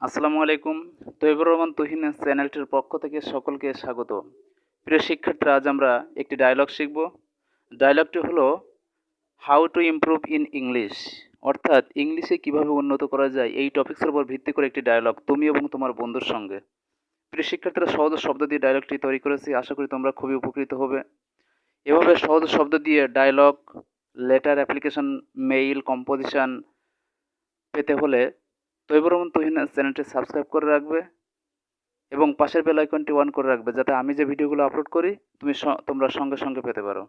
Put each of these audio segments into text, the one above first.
আসসালামু আলাইকুম। তৈবুর রহমান তুহিন চ্যানেলটির পক্ষ থেকে সকলকে স্বাগত। প্রিয় শিক্ষার্থীরা, আজ আমরা একটি ডায়লগ শিখব। ডায়লগটি হলো how to improve in English, অর্থাৎ ইংলিশে কিভাবে উন্নত করা যায় এই টপিক্সের উপর ভিত্তি করে একটি ডায়লগ তুমি এবং তোমার বন্ধুর সঙ্গে। প্রিয় শিক্ষার্থীরা, সহজ শব্দ দিয়ে ডায়লগটি তৈরি করেছি, আশা করি তোমরা খুবই উপকৃত হবে। এভাবে সহজ শব্দ দিয়ে dialogue, letter, application, mail, composition পেতে হলে তৈবুর রহমান তুহিন চ্যানেলটি সাবস্ক্রাইব করে রাখবে এবং পাশের বেল আইকনটি অন করে রাখবে, যাতে আমি যে ভিডিওগুলো আপলোড করি তোমরা সঙ্গে সঙ্গে পেতে পারো।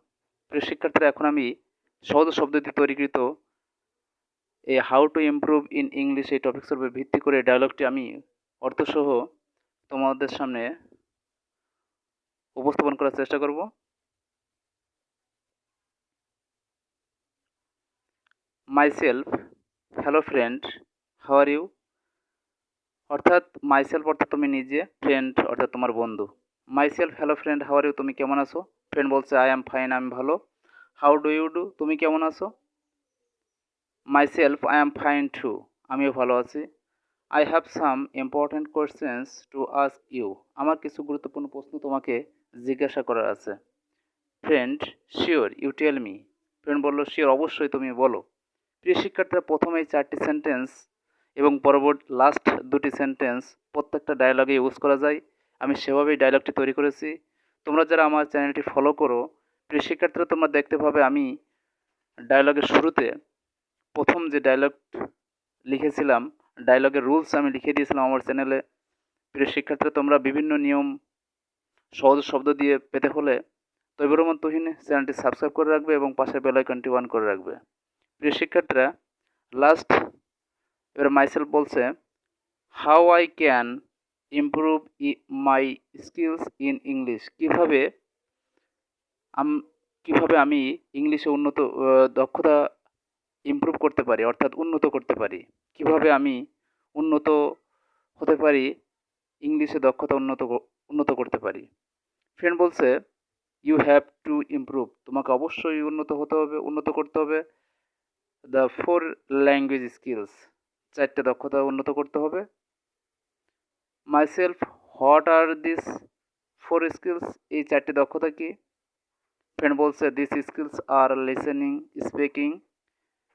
প্রিয় শিক্ষার্থীরা, এখন আমি সহজ শব্দ দিয়ে তৈরিকৃত এই how to improve in English এই টপিক্সের উপর ভিত্তি করে ডায়লগটি আমি অর্থসহ তোমাদের সামনে উপস্থাপন করার চেষ্টা করব। Myself, hello friend, how are you. অর্থাৎ মাইসেলফ অর্থাৎ তুমি নিজে, ফ্রেন্ড অর্থাৎ তোমার বন্ধু। Myself, hello friend, how are you, তুমি কেমন আছো? ফ্রেন্ড বলছে আই অ্যাম ফাইন, আমি ভালো। হাউ ডু ইউ ডু, তুমি কেমন আছো? Myself, I am fine too, আমিও ভালো আছি। I have some important questions to ask you, আমার কিছু গুরুত্বপূর্ণ প্রশ্ন তোমাকে জিজ্ঞাসা করার আছে। Friend, sure, you tell me, friend বলল শিওর, অবশ্যই তুমি বলো। প্রিয় শিক্ষার্থীরা, প্রথমে এই 4টি সেন্টেন্স এবং পরবর্তী লাস্ট 2টি সেন্টেন্স প্রত্যেকটা ডায়লগে ইউজ করা যায়। আমি সেভাবেই ডায়লগটি তৈরি করেছি। তোমরা যারা আমার চ্যানেলটি ফলো করো, প্রিয় শিক্ষার্থীরা, তোমরা দেখতে পাবে আমি ডায়লগের শুরুতে প্রথম যে ডায়লগ লিখেছিলাম, ডায়লগের রুলস আমি লিখে দিয়েছিলাম আমার চ্যানেলে। প্রিয় শিক্ষার্থীরা, তোমরা বিভিন্ন নিয়ম সহজ শব্দ দিয়ে পেতে হলে তৈবুর রহমান তুহিন চ্যানেলটি সাবস্ক্রাইব করে রাখবে এবং পাশের বেল আইকনটি অন করে রাখবে। প্রিয় শিক্ষার্থীরা, লাস্ট এবার মাইসেলফ বলছে how I can improve my skills in English, কিভাবে আমি ইংলিশে দক্ষতা ইমপ্রুভ করতে পারি, অর্থাৎ উন্নত করতে পারি। কিভাবে আমি উন্নত হতে পারি, ইংলিশে দক্ষতা উন্নত করতে পারি। ফ্রেন্ড বলছে ইউ হ্যাভ টু ইমপ্রুভ, তোমাকে অবশ্যই উন্নত করতে হবে দ্য 4 ল্যাঙ্গুয়েজ স্কিলস, 4টে দক্ষতা উন্নত করতে হবে। Myself, what are this 4 skills, এই 4টি দক্ষতা কি? ফ্রেন্ড বলছে this skills are listening, speaking,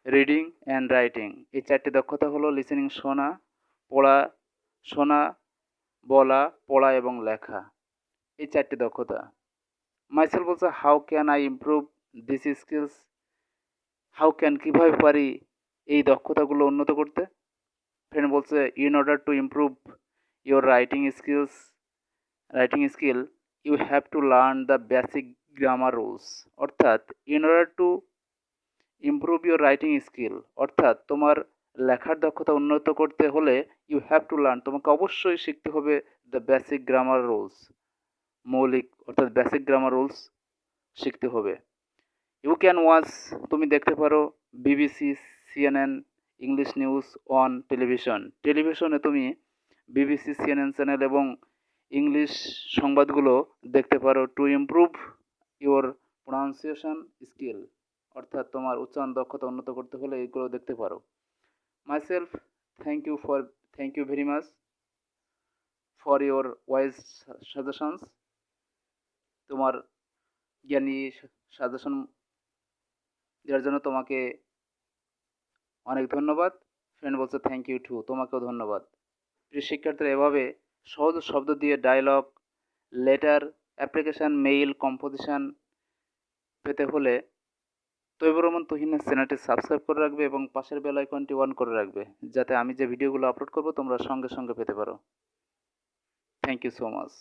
reading and writing, এই 4টি দক্ষতা হলো লিসেনিং, শোনা, বলা, পড়া এবং লেখা, এই 4টি দক্ষতা। মাইসেলফ বলছে how can I improve this skills, কিভাবে পারি এই দক্ষতাগুলো উন্নত করতে? ফ্রেন্ড বলছে in order to improve your writing skill you have to learn the basic grammar rules, অর্থাৎ in order to improve your writing skill, অর্থাৎ তোমার লেখার দক্ষতা উন্নত করতে হলে ইউ হ্যাভ টু লার্ন, তোমাকে অবশ্যই শিখতে হবে দ্য বেসিক গ্রামার রুলস, মৌলিক অর্থাৎ বেসিক গ্রামার রুলস শিখতে হবে। ইউ ক্যান ওয়াচ, তুমি দেখতে পারো BBC, CNN, English news on টেলিভিশনে তুমি বিবিসি, সিএনএন চ্যানেল এবং ইংলিশ সংবাদগুলো দেখতে পারো। Two improve your pronunciation skill, অর্থাৎ তোমার উচ্চারণ দক্ষতা উন্নত করতে হলে এগুলো দেখতে পারো। Myself, thank you very much for your wise suggestions, তোমার জ্ঞানী সাজেশন দেওয়ার জন্য তোমাকে অনেক ধন্যবাদ। ফ্রেন্ড বলছে থ্যাংক ইউ টু, তোমাকেও ধন্যবাদ। প্রিয় শিক্ষার্থীরা, এভাবে সহজ শব্দ দিয়ে dialogue, letter, application, mail, composition পেতে হলে তৈবুর রহমান তুহিনের চ্যানেলটি সাবস্ক্রাইব করে রাখবে এবং পাশের বেল আইকনটি অন করে রাখবে, যাতে আমি যে ভিডিওগুলো আপলোড করব তোমরা সঙ্গে সঙ্গে পেতে পারো। Thank you so much.